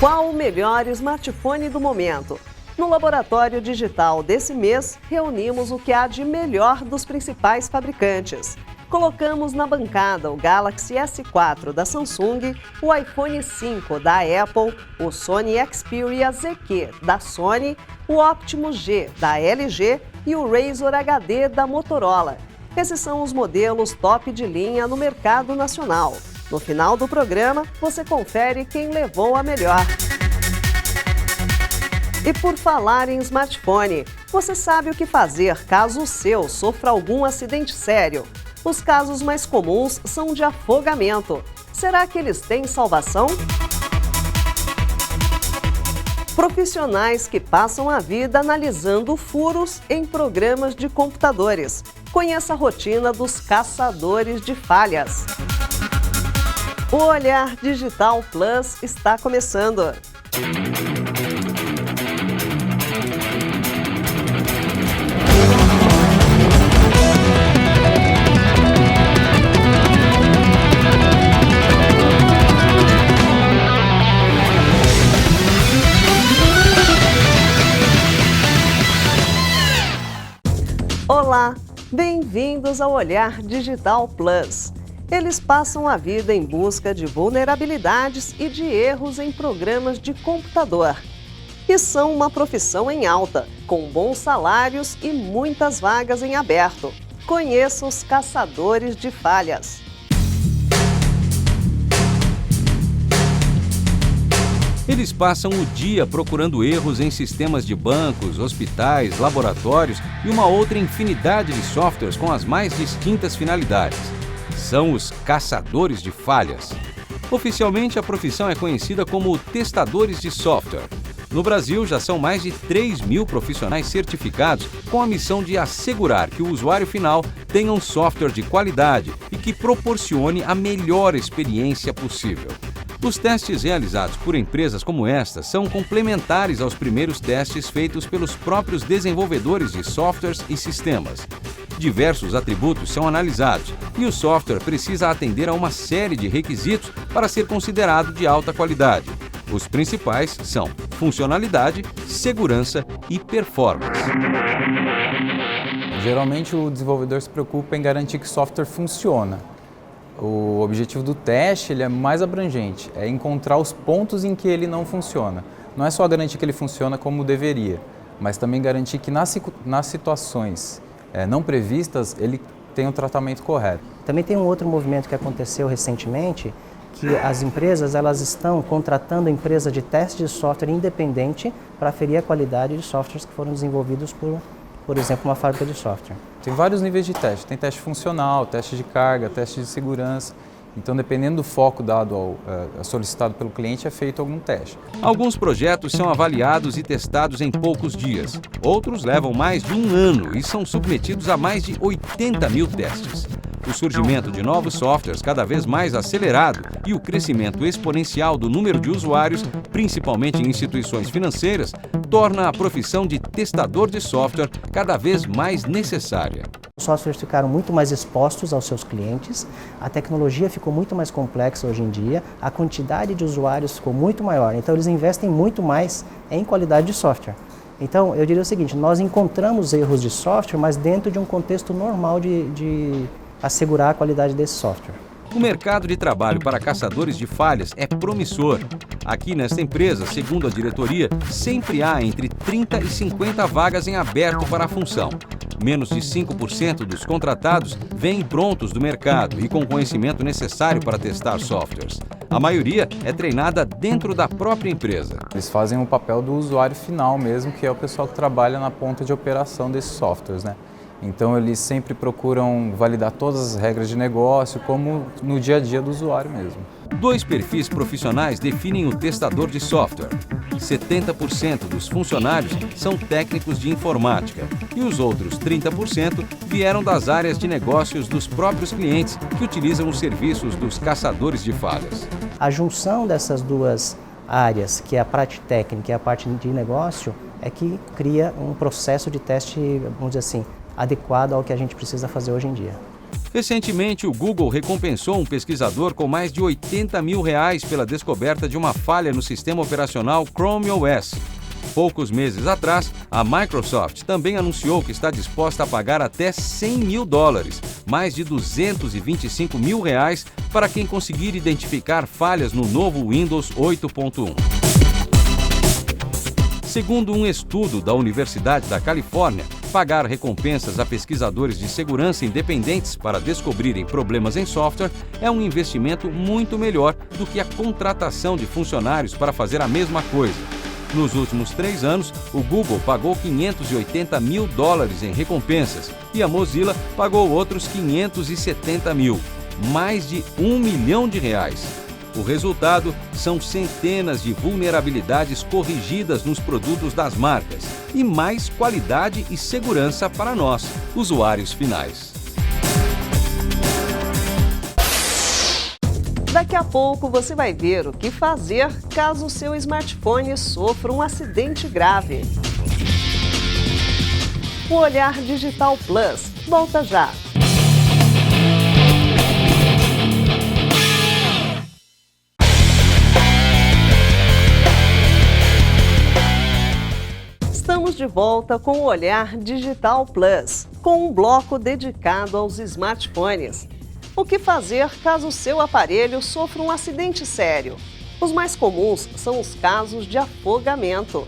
Qual o melhor smartphone do momento? No Laboratório Digital desse mês, reunimos o que há de melhor dos principais fabricantes. Colocamos na bancada o Galaxy S4 da Samsung, o iPhone 5 da Apple, o Sony Xperia ZQ da Sony, o Optimus G da LG e o Razr HD da Motorola. Esses são os modelos top de linha no mercado nacional. No final do programa, você confere quem levou a melhor. E por falar em smartphone, você sabe o que fazer caso o seu sofra algum acidente sério? Os casos mais comuns são de afogamento. Será que eles têm salvação? Profissionais que passam a vida analisando furos em programas de computadores. Conheça a rotina dos caçadores de falhas. O Olhar Digital Plus está começando. Olá, bem-vindos ao Olhar Digital Plus. Eles passam a vida em busca de vulnerabilidades e de erros em programas de computador. E são uma profissão em alta, com bons salários e muitas vagas em aberto. Conheça os caçadores de falhas. Eles passam o dia procurando erros em sistemas de bancos, hospitais, laboratórios e uma outra infinidade de softwares com as mais distintas finalidades. São os caçadores de falhas. Oficialmente, a profissão é conhecida como testadores de software. No Brasil, já são mais de 3.000 profissionais certificados com a missão de assegurar que o usuário final tenha um software de qualidade e que proporcione a melhor experiência possível. Os testes realizados por empresas como esta são complementares aos primeiros testes feitos pelos próprios desenvolvedores de softwares e sistemas. Diversos atributos são analisados e o software precisa atender a uma série de requisitos para ser considerado de alta qualidade. Os principais são funcionalidade, segurança e performance. Geralmente o desenvolvedor se preocupa em garantir que o software funciona. O objetivo do teste ele é mais abrangente, é encontrar os pontos em que ele não funciona. Não é só garantir que ele funciona como deveria, mas também garantir que nas situações não previstas ele tem o tratamento correto. Também tem um outro movimento que aconteceu recentemente, que as empresas elas estão contratando empresa de teste de software independente para aferir a qualidade de softwares que foram desenvolvidos por exemplo, uma fábrica de software. Tem vários níveis de teste. Tem teste funcional, teste de carga, teste de segurança. Então, dependendo do foco dado solicitado pelo cliente, é feito algum teste. Alguns projetos são avaliados e testados em poucos dias. Outros levam mais de um ano e são submetidos a mais de 80.000 testes. O surgimento de novos softwares cada vez mais acelerado e o crescimento exponencial do número de usuários, principalmente em instituições financeiras, torna a profissão de testador de software cada vez mais necessária. Os softwares ficaram muito mais expostos aos seus clientes, a tecnologia ficou muito mais complexa hoje em dia, a quantidade de usuários ficou muito maior, então eles investem muito mais em qualidade de software. Então, eu diria o seguinte, nós encontramos erros de software, mas dentro de um contexto normal de assegurar a qualidade desse software. O mercado de trabalho para caçadores de falhas é promissor. Aqui nesta empresa, segundo a diretoria, sempre há entre 30 e 50 vagas em aberto para a função. Menos de 5% dos contratados vêm prontos do mercado e com conhecimento necessário para testar softwares. A maioria é treinada dentro da própria empresa. Eles fazem o papel do usuário final mesmo, que é o pessoal que trabalha na ponta de operação desses softwares, né? Então eles sempre procuram validar todas as regras de negócio, como no dia a dia do usuário mesmo. Dois perfis profissionais definem o testador de software. 70% dos funcionários são técnicos de informática e os outros 30% vieram das áreas de negócios dos próprios clientes que utilizam os serviços dos caçadores de falhas. A junção dessas duas áreas, que é a parte técnica e a parte de negócio, é que cria um processo de teste, vamos dizer assim, adequado ao que a gente precisa fazer hoje em dia. Recentemente, o Google recompensou um pesquisador com mais de R$80 mil pela descoberta de uma falha no sistema operacional Chrome OS. Poucos meses atrás, a Microsoft também anunciou que está disposta a pagar até $100 mil, mais de R$225 mil, para quem conseguir identificar falhas no novo Windows 8.1. Segundo um estudo da Universidade da Califórnia, pagar recompensas a pesquisadores de segurança independentes para descobrirem problemas em software é um investimento muito melhor do que a contratação de funcionários para fazer a mesma coisa. Nos últimos 3 anos, o Google pagou $580 mil em recompensas e a Mozilla pagou outros $570 mil, mais de R$1 milhão. O resultado são centenas de vulnerabilidades corrigidas nos produtos das marcas e mais qualidade e segurança para nós, usuários finais. Daqui a pouco você vai ver o que fazer caso o seu smartphone sofra um acidente grave. O Olhar Digital Plus volta já. Estamos de volta com o Olhar Digital Plus, com um bloco dedicado aos smartphones. O que fazer caso o seu aparelho sofra um acidente sério? Os mais comuns são os casos de afogamento.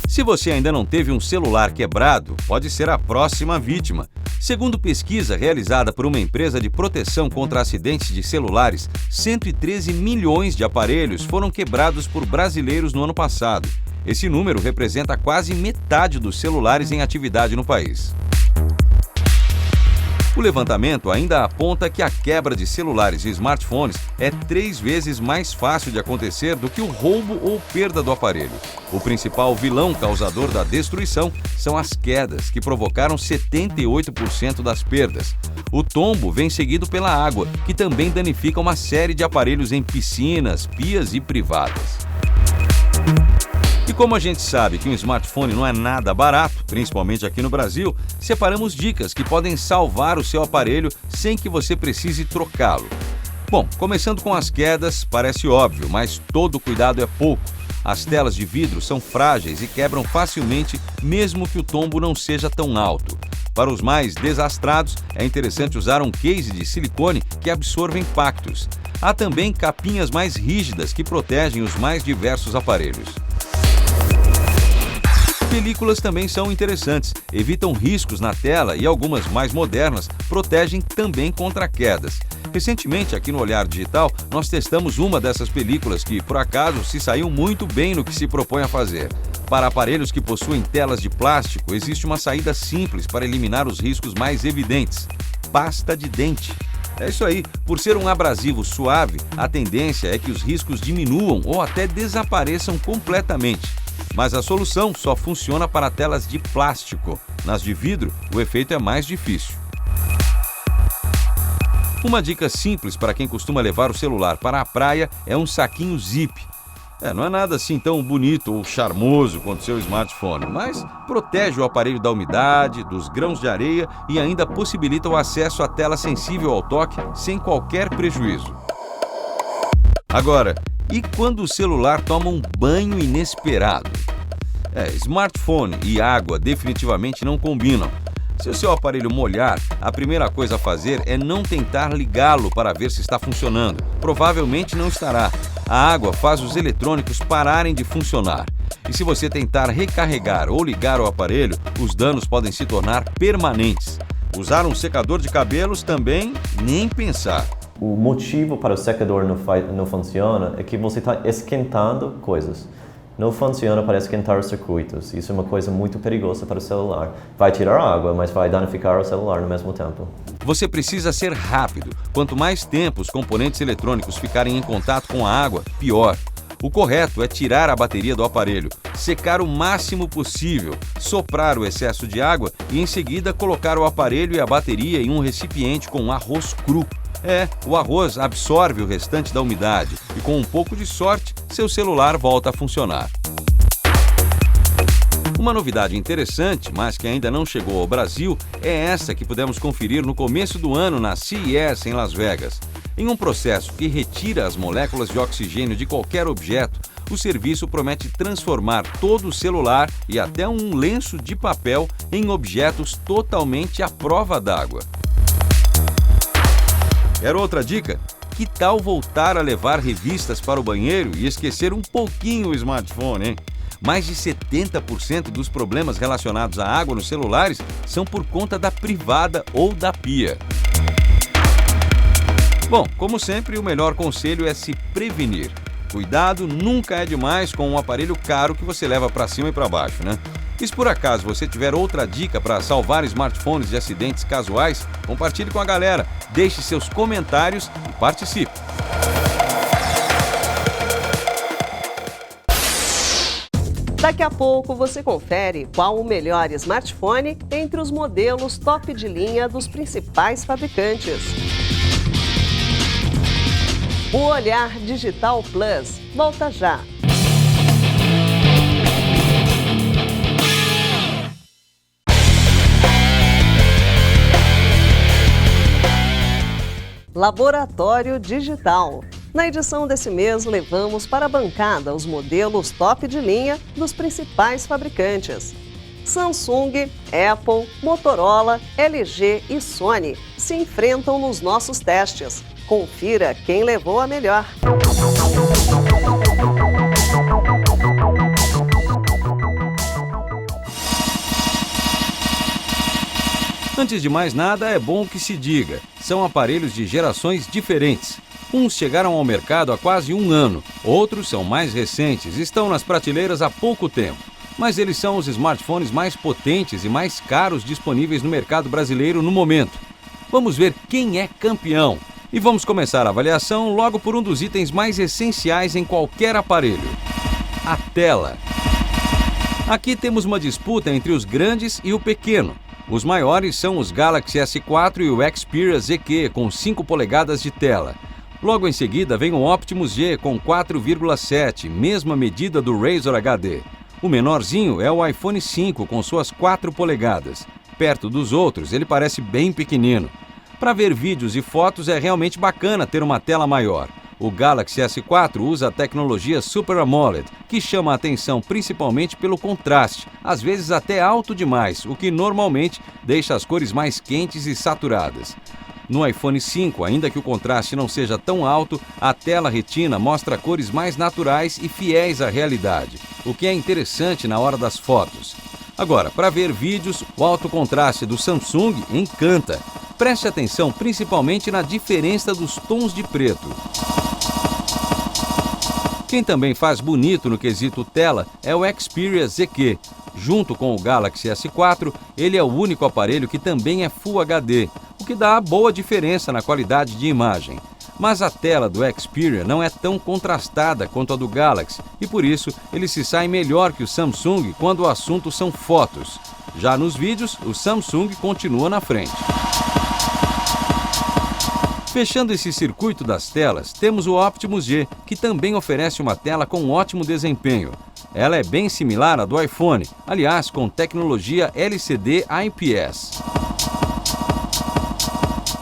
Se você ainda não teve um celular quebrado, pode ser a próxima vítima. Segundo pesquisa realizada por uma empresa de proteção contra acidentes de celulares, 113 milhões de aparelhos foram quebrados por brasileiros no ano passado. Esse número representa quase metade dos celulares em atividade no país. O levantamento ainda aponta que a quebra de celulares e smartphones é 3 vezes mais fácil de acontecer do que o roubo ou perda do aparelho. O principal vilão causador da destruição são as quedas, que provocaram 78% das perdas. O tombo vem seguido pela água, que também danifica uma série de aparelhos em piscinas, pias e privadas. E como a gente sabe que um smartphone não é nada barato, principalmente aqui no Brasil, separamos dicas que podem salvar o seu aparelho sem que você precise trocá-lo. Bom, começando com as quedas, parece óbvio, mas todo cuidado é pouco. As telas de vidro são frágeis e quebram facilmente, mesmo que o tombo não seja tão alto. Para os mais desastrados, é interessante usar um case de silicone que absorve impactos. Há também capinhas mais rígidas que protegem os mais diversos aparelhos. Películas também são interessantes, evitam riscos na tela e algumas mais modernas protegem também contra quedas. Recentemente, aqui no Olhar Digital, nós testamos uma dessas películas que, por acaso, se saiu muito bem no que se propõe a fazer. Para aparelhos que possuem telas de plástico, existe uma saída simples para eliminar os riscos mais evidentes: pasta de dente. É isso aí, por ser um abrasivo suave, a tendência é que os riscos diminuam ou até desapareçam completamente. Mas a solução só funciona para telas de plástico. Nas de vidro, o efeito é mais difícil. Uma dica simples para quem costuma levar o celular para a praia é um saquinho zip. Não é nada assim tão bonito ou charmoso quanto seu smartphone, mas protege o aparelho da umidade, dos grãos de areia e ainda possibilita o acesso à tela sensível ao toque sem qualquer prejuízo. Agora, e quando o celular toma um banho inesperado? Smartphone e água definitivamente não combinam. Se o seu aparelho molhar, a primeira coisa a fazer é não tentar ligá-lo para ver se está funcionando. Provavelmente não estará. A água faz os eletrônicos pararem de funcionar. E se você tentar recarregar ou ligar o aparelho, os danos podem se tornar permanentes. Usar um secador de cabelos também, nem pensar. O motivo para o secador não funciona é que você está esquentando coisas. Não funciona para esquentar os circuitos. Isso é uma coisa muito perigosa para o celular. Vai tirar água, mas vai danificar o celular no mesmo tempo. Você precisa ser rápido. Quanto mais tempo os componentes eletrônicos ficarem em contato com a água, pior. O correto é tirar a bateria do aparelho, secar o máximo possível, soprar o excesso de água e em seguida colocar o aparelho e a bateria em um recipiente com arroz cru. O arroz absorve o restante da umidade e com um pouco de sorte, seu celular volta a funcionar. Uma novidade interessante, mas que ainda não chegou ao Brasil, é essa que pudemos conferir no começo do ano na CES em Las Vegas. Em um processo que retira as moléculas de oxigênio de qualquer objeto, o serviço promete transformar todo o celular e até um lenço de papel em objetos totalmente à prova d'água. Quer outra dica? Que tal voltar a levar revistas para o banheiro e esquecer um pouquinho o smartphone, hein? Mais de 70% dos problemas relacionados à água nos celulares são por conta da privada ou da pia. Bom, como sempre, o melhor conselho é se prevenir. Cuidado nunca é demais com um aparelho caro que você leva para cima e para baixo, né? E se por acaso você tiver outra dica para salvar smartphones de acidentes casuais, compartilhe com a galera, deixe seus comentários e participe. Daqui a pouco você confere qual o melhor smartphone entre os modelos top de linha dos principais fabricantes. O Olhar Digital Plus volta já. Laboratório Digital. Na edição desse mês, levamos para a bancada os modelos top de linha dos principais fabricantes. Samsung, Apple, Motorola, LG e Sony se enfrentam nos nossos testes. Confira quem levou a melhor. Antes de mais nada, é bom que se diga, são aparelhos de gerações diferentes. Uns chegaram ao mercado há quase um ano, outros são mais recentes, estão nas prateleiras há pouco tempo. Mas eles são os smartphones mais potentes e mais caros disponíveis no mercado brasileiro no momento. Vamos ver quem é campeão. E vamos começar a avaliação logo por um dos itens mais essenciais em qualquer aparelho: a tela. Aqui temos uma disputa entre os grandes e o pequeno. Os maiores são os Galaxy S4 e o Xperia ZQ com 5 polegadas de tela. Logo em seguida vem o Optimus G com 4,7, mesma medida do Razr HD. O menorzinho é o iPhone 5 com suas 4 polegadas. Perto dos outros, ele parece bem pequenino. Para ver vídeos e fotos é realmente bacana ter uma tela maior. O Galaxy S4 usa a tecnologia Super AMOLED, que chama a atenção principalmente pelo contraste, às vezes até alto demais, o que normalmente deixa as cores mais quentes e saturadas. No iPhone 5, ainda que o contraste não seja tão alto, a tela retina mostra cores mais naturais e fiéis à realidade, o que é interessante na hora das fotos. Agora, para ver vídeos, o alto contraste do Samsung encanta. Preste atenção principalmente na diferença dos tons de preto. Quem também faz bonito no quesito tela é o Xperia ZQ. Junto com o Galaxy S4, ele é o único aparelho que também é Full HD, o que dá boa diferença na qualidade de imagem. Mas a tela do Xperia não é tão contrastada quanto a do Galaxy e por isso ele se sai melhor que o Samsung quando o assunto são fotos. Já nos vídeos, o Samsung continua na frente. Fechando esse circuito das telas, temos o Optimus G, que também oferece uma tela com ótimo desempenho. Ela é bem similar à do iPhone, aliás, com tecnologia LCD IPS.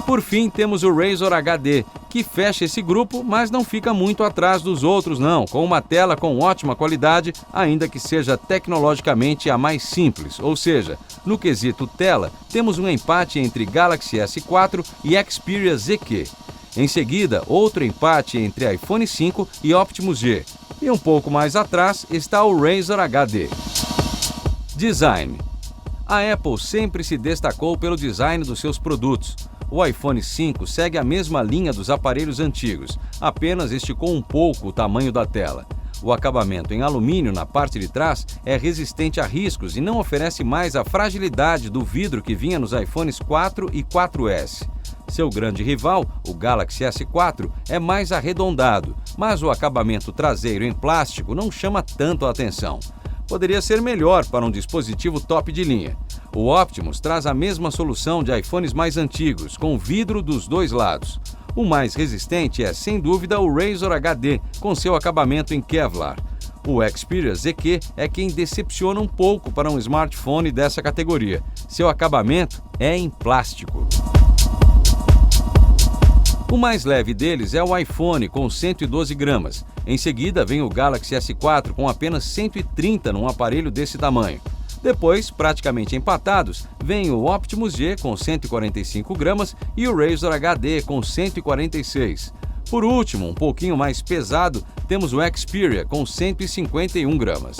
Por fim, temos o Razr HD, que fecha esse grupo, mas não fica muito atrás dos outros não, com uma tela com ótima qualidade, ainda que seja tecnologicamente a mais simples, ou seja, no quesito tela, temos um empate entre Galaxy S4 e Xperia ZQ. Em seguida, outro empate entre iPhone 5 e Optimus G. E um pouco mais atrás está o Razr HD. Design. A Apple sempre se destacou pelo design dos seus produtos. O iPhone 5 segue a mesma linha dos aparelhos antigos, apenas esticou um pouco o tamanho da tela. O acabamento em alumínio na parte de trás é resistente a riscos e não oferece mais a fragilidade do vidro que vinha nos iPhones 4 e 4S. Seu grande rival, o Galaxy S4, é mais arredondado, mas o acabamento traseiro em plástico não chama tanto a atenção. Poderia ser melhor para um dispositivo top de linha. O Optimus traz a mesma solução de iPhones mais antigos, com vidro dos dois lados. O mais resistente é, sem dúvida, o Razr HD, com seu acabamento em Kevlar. O Xperia ZQ é quem decepciona um pouco para um smartphone dessa categoria. Seu acabamento é em plástico. O mais leve deles é o iPhone, com 112 gramas. Em seguida, vem o Galaxy S4 com apenas 130 num aparelho desse tamanho. Depois, praticamente empatados, vem o Optimus G com 145 gramas e o Razr HD com 146. Por último, um pouquinho mais pesado, temos o Xperia com 151 gramas.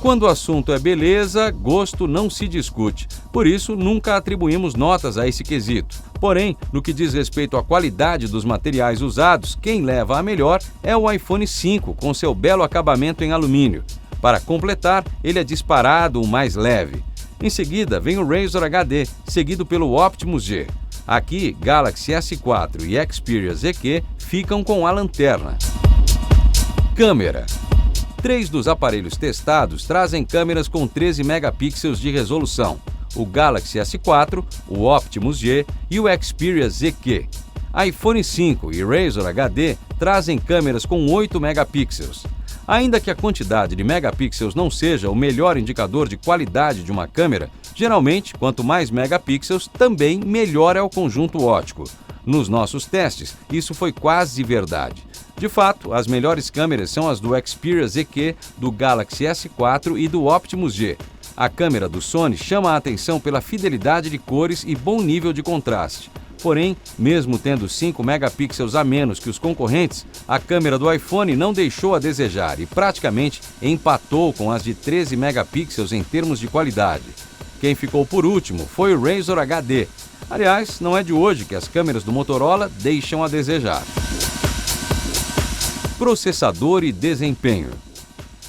Quando o assunto é beleza, gosto não se discute. Por isso, nunca atribuímos notas a esse quesito. Porém, no que diz respeito à qualidade dos materiais usados, quem leva a melhor é o iPhone 5, com seu belo acabamento em alumínio. Para completar, ele é disparado o mais leve. Em seguida, vem o Razr HD, seguido pelo Optimus G. Aqui, Galaxy S4 e Xperia ZQ ficam com a lanterna. Câmera. 3 dos aparelhos testados trazem câmeras com 13 megapixels de resolução: o Galaxy S4, o Optimus G e o Xperia ZQ. iPhone 5 e Razr HD trazem câmeras com 8 megapixels. Ainda que a quantidade de megapixels não seja o melhor indicador de qualidade de uma câmera, geralmente, quanto mais megapixels, também melhor é o conjunto óptico. Nos nossos testes, isso foi quase verdade. De fato, as melhores câmeras são as do Xperia ZQ, do Galaxy S4 e do Optimus G. A câmera do Sony chama a atenção pela fidelidade de cores e bom nível de contraste. Porém, mesmo tendo 5 megapixels a menos que os concorrentes, a câmera do iPhone não deixou a desejar e praticamente empatou com as de 13 megapixels em termos de qualidade. Quem ficou por último foi o Razr HD. Aliás, não é de hoje que as câmeras do Motorola deixam a desejar. Processador e desempenho.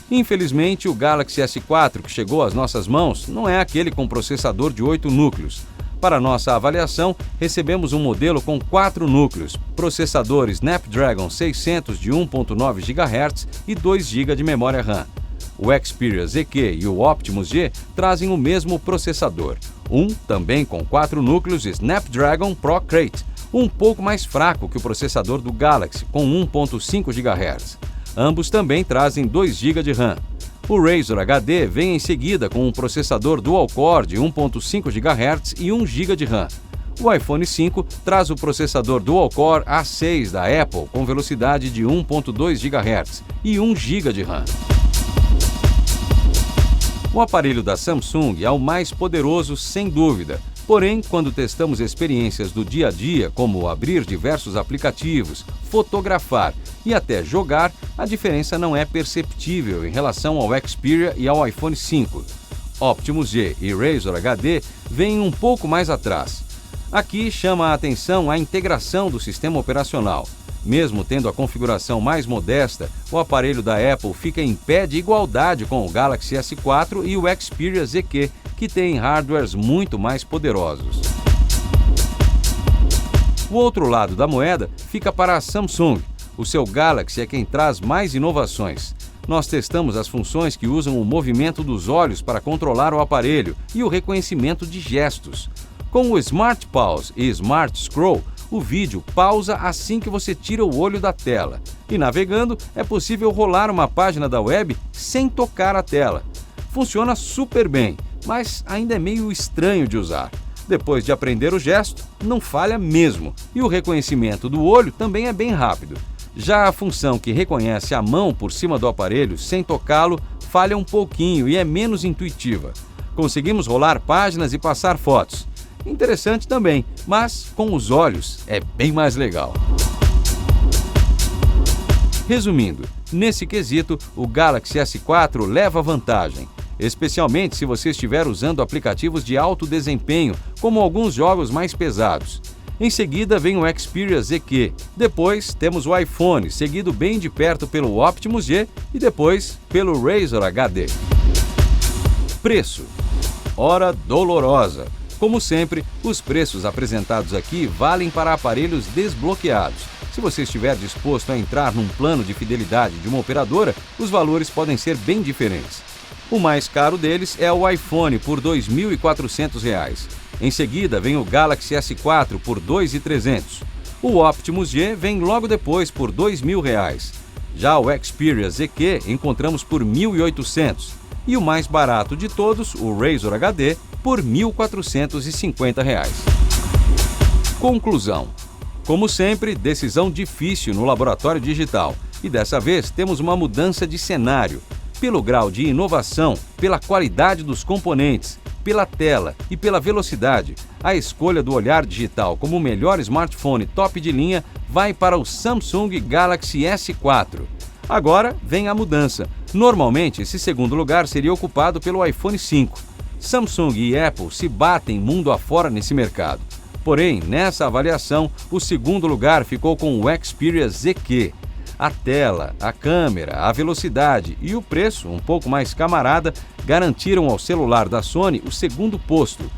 Infelizmente, o Galaxy S4 que chegou às nossas mãos não é aquele com processador de 8 núcleos. Para nossa avaliação, recebemos um modelo com 4 núcleos, processador Snapdragon 600 de 1.9 GHz e 2 GB de memória RAM. O Xperia ZQ e o Optimus G trazem o mesmo processador, também com 4 núcleos Snapdragon Pro Crate, um pouco mais fraco que o processador do Galaxy, com 1.5 GHz. Ambos também trazem 2 GB de RAM. O Razr HD vem em seguida com um processador dual-core de 1.5 GHz e 1 GB de RAM. O iPhone 5 traz o processador dual-core A6 da Apple com velocidade de 1.2 GHz e 1 GB de RAM. O aparelho da Samsung é o mais poderoso, sem dúvida. Porém, quando testamos experiências do dia a dia, como abrir diversos aplicativos, fotografar e até jogar, a diferença não é perceptível em relação ao Xperia e ao iPhone 5. Optimus G e Razr HD vêm um pouco mais atrás. Aqui chama a atenção a integração do sistema operacional. Mesmo tendo a configuração mais modesta, o aparelho da Apple fica em pé de igualdade com o Galaxy S4 e o Xperia ZQ, que têm hardwares muito mais poderosos. O outro lado da moeda fica para a Samsung. O seu Galaxy é quem traz mais inovações. Nós testamos as funções que usam o movimento dos olhos para controlar o aparelho e o reconhecimento de gestos. Com o Smart Pause e Smart Scroll, o vídeo pausa assim que você tira o olho da tela. E navegando, é possível rolar uma página da web sem tocar a tela. Funciona super bem, mas ainda é meio estranho de usar. Depois de aprender o gesto, não falha mesmo. E o reconhecimento do olho também é bem rápido. Já a função que reconhece a mão por cima do aparelho sem tocá-lo falha um pouquinho e é menos intuitiva. Conseguimos rolar páginas e passar fotos. Interessante também, mas com os olhos é bem mais legal. Resumindo, nesse quesito, o Galaxy S4 leva vantagem, especialmente se você estiver usando aplicativos de alto desempenho, como alguns jogos mais pesados. Em seguida vem o Xperia ZQ, depois temos o iPhone, seguido bem de perto pelo Optimus G e depois pelo Razr HD. Preço. Hora dolorosa. Como sempre, os preços apresentados aqui valem para aparelhos desbloqueados. Se você estiver disposto a entrar num plano de fidelidade de uma operadora, os valores podem ser bem diferentes. O mais caro deles é o iPhone, por R$ 2.400. Em seguida, vem o Galaxy S4 por R$ 2.300. O Optimus G vem logo depois por R$ 2.000. Já o Xperia ZQ encontramos por R$ 1.800 e o mais barato de todos, o Razr HD, por R$ 1.450. Conclusão. Como sempre, decisão difícil no laboratório digital. E dessa vez temos uma mudança de cenário. Pelo grau de inovação, pela qualidade dos componentes, pela tela e pela velocidade, a escolha do Olhar Digital como o melhor smartphone top de linha vai para o Samsung Galaxy S4. Agora vem a mudança. Normalmente, esse segundo lugar seria ocupado pelo iPhone 5. Samsung e Apple se batem mundo afora nesse mercado. Porém, nessa avaliação, o segundo lugar ficou com o Xperia ZQ. A tela, a câmera, a velocidade e o preço, um pouco mais camarada, garantiram ao celular da Sony o segundo posto.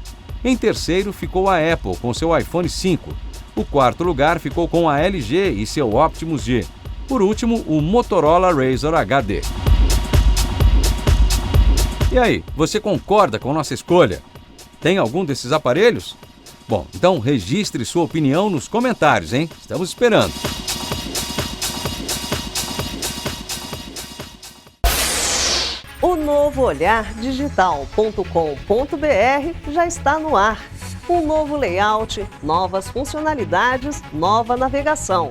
Em terceiro ficou a Apple com seu iPhone 5. O quarto lugar ficou com a LG e seu Optimus G. Por último, o Motorola Razr HD. E aí, você concorda com nossa escolha? Tem algum desses aparelhos? Bom, então registre sua opinião nos comentários, hein? Estamos esperando. O novo olhardigital.com.br já está no ar. Um novo layout, novas funcionalidades, nova navegação.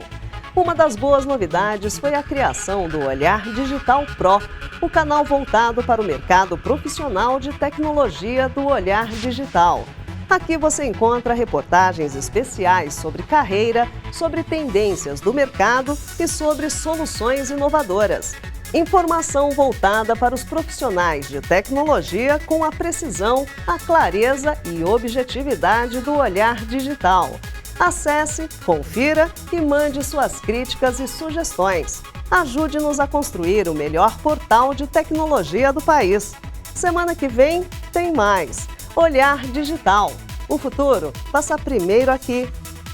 Uma das boas novidades foi a criação do Olhar Digital Pro, o canal voltado para o mercado profissional de tecnologia do Olhar Digital. Aqui você encontra reportagens especiais sobre carreira, sobre tendências do mercado e sobre soluções inovadoras. Informação voltada para os profissionais de tecnologia com a precisão, a clareza e objetividade do Olhar Digital. Acesse, confira e mande suas críticas e sugestões. Ajude-nos a construir o melhor portal de tecnologia do país. Semana que vem tem mais. Olhar Digital. O futuro passa primeiro aqui.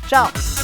Tchau!